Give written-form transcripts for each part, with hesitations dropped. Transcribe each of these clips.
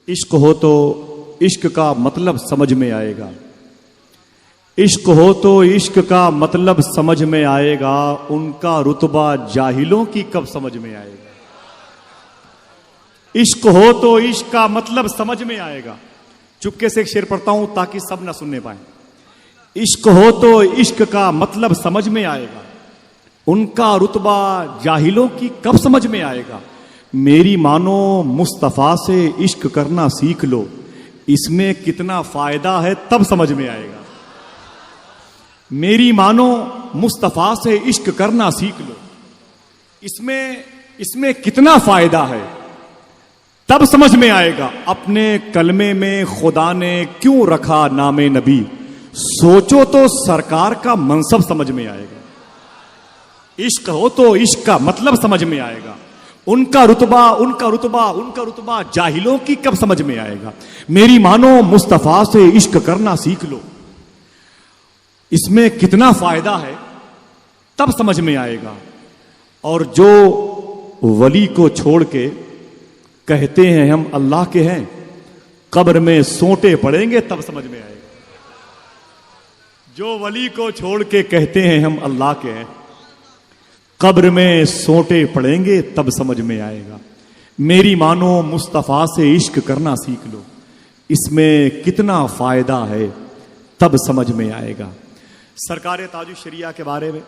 इश्क हो तो इश्क का मतलब समझ में आएगा। इश्क हो तो इश्क का मतलब समझ में आएगा, उनका रुतबा जाहिलों की कब समझ में आएगा। इश्क हो तो इश्क का मतलब समझ में आएगा। चुपके से एक शेर पढ़ता हूं ताकि सब ना सुनने पाए। इश्क हो तो इश्क का मतलब समझ में आएगा, उनका रुतबा जाहिलों की कब समझ में आएगा। मेरी मानो मुस्तफा से इश्क करना सीख लो, इसमें कितना फायदा है तब समझ में आएगा। मेरी मानो मुस्तफा से इश्क करना सीख लो, इसमें कितना फायदा है तब समझ में आएगा। अपने कलमे में खुदा ने क्यों रखा नामे नबी, सोचो तो सरकार का मनसब समझ में आएगा। इश्क हो तो इश्क का मतलब समझ में आएगा, उनका रुतबा जाहिलों की कब समझ में आएगा। मेरी मानो मुस्तफा से इश्क करना सीख लो, इसमें कितना फायदा है तब समझ में आएगा। और जो वली को छोड़ के कहते हैं हम अल्लाह के हैं, कब्र में सोंटे पड़ेंगे तब समझ में आएगा। जो वली को छोड़ के कहते हैं हम अल्लाह के हैं, कब्र में सोंटे पड़ेंगे तब समझ में आएगा। मेरी मानो मुस्तफा से इश्क करना सीख लो, इसमें कितना फायदा है तब समझ में आएगा। सरकार ताजुश शरिया के बारे में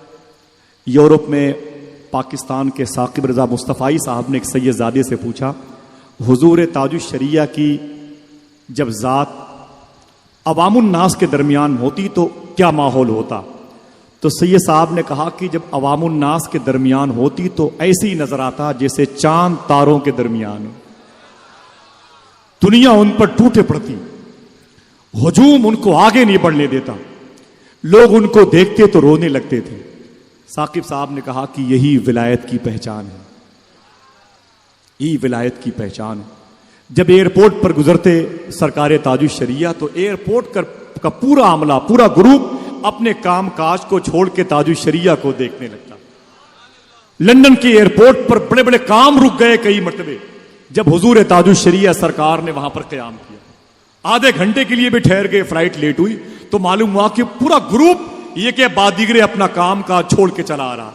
यूरोप में पाकिस्तान के साकिब रजा मुस्तफ़ाई साहब ने एक सैयदजादे से पूछा, हुजूर ताजुश शरिया की जब जात अवामुन नास के दरमियान होती तो क्या माहौल होता। तो सैयद साहब ने कहा कि जब अवामुन नास के दरमियान होती तो ऐसे ही नजर आता जैसे चांद तारों के दरमियान। दुनिया उन पर टूटे पड़ती, हुजूम उनको आगे नहीं बढ़ने देता, लोग उनको देखते तो रोने लगते थे। साकिब साहब ने कहा कि यही विलायत की पहचान है, यही विलायत की पहचान है। जब एयरपोर्ट पर गुजरते सरकार ताजुश शरिया तो एयरपोर्ट का पूरा आमला, पूरा ग्रुप अपने काम काज को छोड़ के ताजुश शरिया को देखने लगता। लंदन के एयरपोर्ट पर बड़े बड़े काम रुक गए कई मरतबे जब हुजूर ताजुश शरिया सरकार ने वहां पर क़याम किया। आधे घंटे के लिए भी ठहर गए, फ्लाइट लेट हुई तो मालूम हुआ कि पूरा ग्रुप ये के बाद दीगरे अपना काम काज छोड़ के चला आ रहा।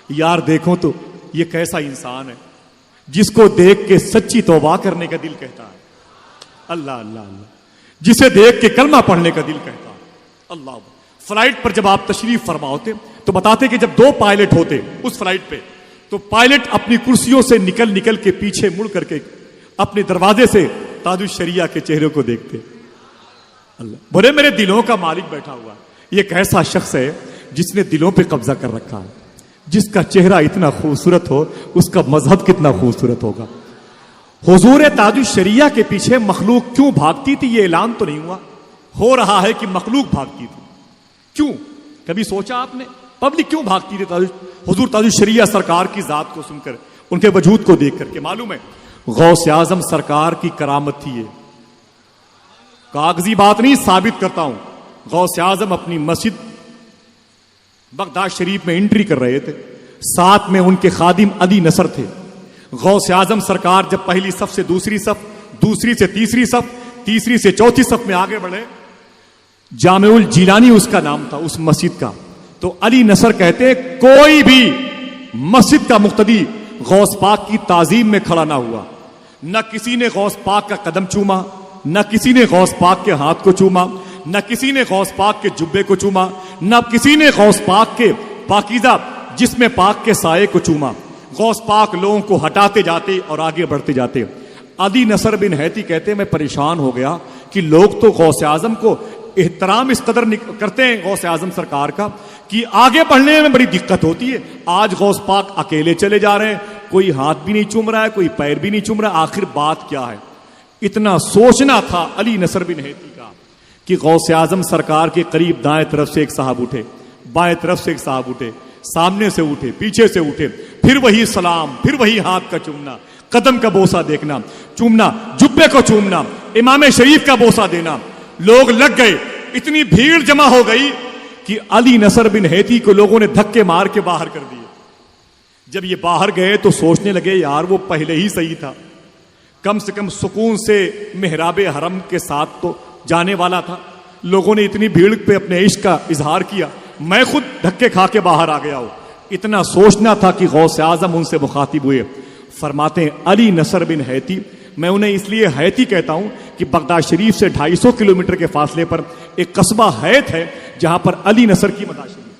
यार देखो तो ये कैसा इंसान है जिसको देख के सच्ची तौबा करने का दिल कहता है। अल्लाह अल्लाह अल्लाह। जिसे देख के कलमा पढ़ने का दिल कहता है। अल्लाह। फ्लाइट पर जब आप तशरीफ फरमा होते तो बताते कि जब दो पायलट होते उस फ्लाइट पे, तो पायलट अपनी कुर्सियों से निकल के पीछे मुड़ करके अपने दरवाजे से ताजुश शरिया के चेहरे को देखते। अल्लाह। बोले मेरे दिलों का मालिक बैठा हुआ, ये कैसा शख्स है जिसने दिलों पे कब्जा कर रखा है। जिसका चेहरा इतना खूबसूरत हो उसका मजहब कितना खूबसूरत होगा। हुजूर ताजुश शरिया के पीछे मखलूक क्यों भागती थी ये ऐलान तो नहीं हुआ, हो रहा है कि मखलूक भागती थी। क्यों, कभी सोचा आपने पब्लिक क्यों भागती थी हुजूर ताजुश शरिया सरकार की जात को सुनकर, उनके वजूद को देख करके। मालूम है गौस आजम सरकार की करामत थी ये, कागजी बात नहीं, साबित करता हूं। गौस आजम अपनी मस्जिद बगदाद शरीफ में एंट्री कर रहे थे, साथ में उनके खादिम अली नसर थे। गौस आजम सरकार जब पहली सफ से दूसरी सफ, दूसरी से तीसरी सफ, तीसरी से चौथी सफ में आगे बढ़े, जामेउल जिलानी उसका नाम था उस मस्जिद का। तो अली नसर कहते कोई भी मस्जिद का मुक्तदी गौस पाक की ताजीम में खड़ा ना हुआ। न किसी ने गौस पाक का कदम चूमा, न किसी ने गौस पाक के हाथ को चूमा, न किसी ने गौस पाक के जुब्बे को चूमा, न किसी ने गौस पाक के पाकीज़ा जिस्म पाक के साये को चूमा। गौस पाक लोगों को हटाते जाते और आगे बढ़ते जाते। अली नसर बिन हैती कहते मैं परेशान हो गया कि लोग तो गौस आजम को एहतराम इस कदर करते हैं गौस आजम सरकार का कि आगे बढ़ने में बड़ी दिक्कत होती है। आज गौस पाक अकेले चले जा रहे हैं, कोई हाथ भी नहीं चूम रहा है, कोई पैर भी नहीं चूम रहा, आखिर बात क्या है। इतना सोचना था अली नसर बिन हैती का कि गौस आजम सरकार के करीब दाएं तरफ से एक साहब उठे, बाएं तरफ से एक साहब उठे, सामने से उठे, पीछे से उठे, फिर वही सलाम, फिर वही हाथ का चूमना, कदम का बोसा देखना, चूमना, जुब्बे को चूमना, इमाम शरीफ का बोसा देना। लोग लग गए, इतनी भीड़ जमा हो गई कि अली नसर बिन हैती को लोगों ने धक्के मार के बाहर कर दिए। जब ये बाहर गए तो सोचने लगे यार वो पहले ही सही था, कम से कम सुकून से मेहराब हरम के साथ तो जाने वाला था। लोगों ने इतनी भीड़ पे अपने इश्क का इजहार किया, मैं खुद धक्के खा के बाहर आ गया हूं। इतना सोचना था कि गौसे आजम उनसे मुखातिब हुए। फरमाते हैं अली नसर बिन हैती, मैं उन्हें इसलिए हैती कहता हूं कि बगदाद शरीफ से 250 किलोमीटर के फासले पर एक कस्बा हैत है जहां पर अली नसर की मदार शरीफ है।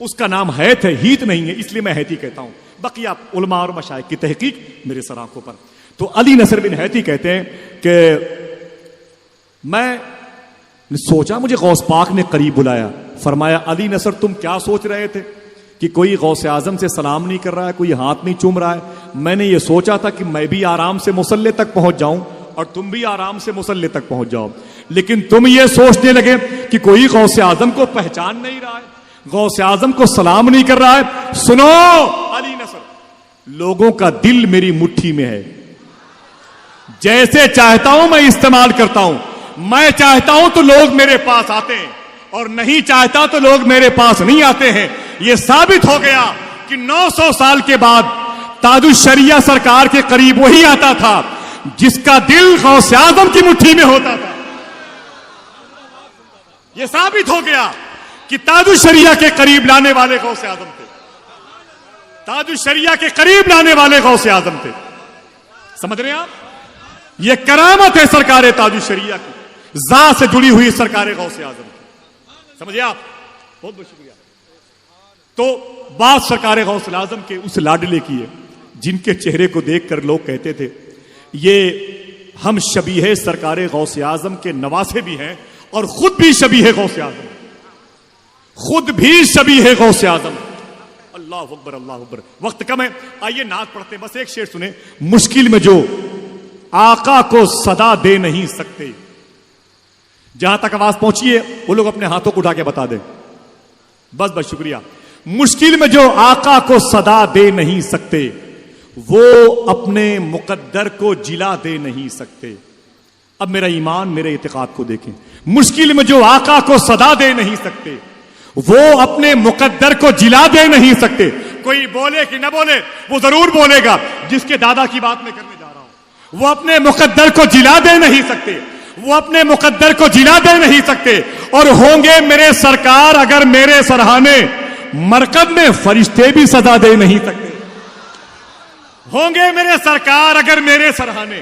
उसका नाम हैत है, हीत नहीं है, इसलिए मैं हैती कहता हूं। बाकी आप उलमा और मशाइख की तहकीक मेरे सर आंखों पर। तो अली नसर बिन हैती कहते हैं कि मैं सोचा, मुझे गौस पाक ने करीब बुलाया, फरमाया अली नसर तुम क्या सोच रहे थे कि कोई गौसे आजम से सलाम नहीं कर रहा है, कोई हाथ नहीं चूम रहा है। मैंने ये सोचा था कि मैं भी आराम से मुसल्ले तक पहुंच जाऊं और तुम भी आराम से मुसल्ले तक पहुंच जाओ, लेकिन तुम ये सोचने लगे कि कोई गौसे आजम को पहचान नहीं रहा है, गौसे आजम को सलाम नहीं कर रहा है। सुनो अली नसर, लोगों का दिल मेरी मुट्ठी में है, जैसे चाहता हूं मैं इस्तेमाल करता हूं। मैं चाहता हूं तो लोग मेरे पास आते हैं और नहीं चाहता तो लोग मेरे पास नहीं आते हैं। यह साबित हो गया कि 900 साल के बाद ताजुश्शरिया सरकार के करीब वही आता था जिसका दिल गौसे आजम की मुट्ठी में होता था। यह साबित हो गया कि ताजुश्शरिया के करीब लाने वाले गौसे आजम थे, ताजुश्शरिया के करीब लाने वाले गौसे आजम थे। समझ रहे हैं आप? यह करामत है सरकार ताजुश्शरिया की, ज़ात से जुड़ी हुई सरकार गौसे आजम की। समझिए आप? बहुत बहुत शुक्रिया। तो बात सरकार गौसे आजम के उस लाडले की है जिनके चेहरे को देखकर लोग कहते थे ये हम शबीह सरकार गौसे आजम के नवासे भी हैं और खुद भी शबीह गौसे आजम, खुद भी शबीह गौसे आजम। अल्लाह अकबर, अल्लाह अकबर। वक्त कम है, आइए नात पढ़ते, बस एक शेर सुने। मुश्किल में जो आका को सदा दे नहीं सकते, जहां तक आवाज पहुंची है वो लोग अपने हाथों को उठा के बता दें। बस बस शुक्रिया। मुश्किल में जो आका को सदा दे नहीं सकते, वो अपने मुकद्दर को जिला दे नहीं सकते। अब मेरा ईमान, मेरे इतिकाद को देखें। मुश्किल में जो आका को सदा दे नहीं सकते, वो अपने मुकद्दर को जिला दे नहीं सकते। कोई बोले कि न बोले, वो जरूर बोलेगा। जिसके दादा की बात मैं करने जा रहा हूं, वो अपने मुकद्दर को जिला दे नहीं सकते, वो अपने मुकद्दर को जिला दे नहीं सकते। और होंगे मेरे सरकार अगर मेरे सरहाने, मरकब में फरिश्ते भी सदा दे नहीं सकते। होंगे मेरे सरकार अगर मेरे सरहाने,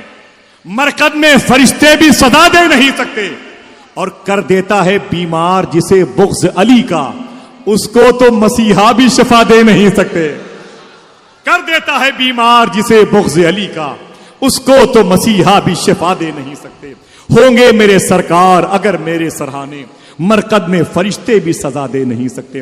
मरकब में फरिश्ते भी सदा दे नहीं सकते। और कर देता है बीमार जिसे बुग़्ज़ अली का, उसको तो मसीहा भी शिफा दे नहीं सकते। कर देता है बीमार जिसे बुग़्ज़ अली का, उसको तो मसीहा भी शिफा दे नहीं सकते। होंगे मेरे सरकार अगर मेरे सरहाने, मरकद में फरिश्ते भी सजा दे नहीं सकते।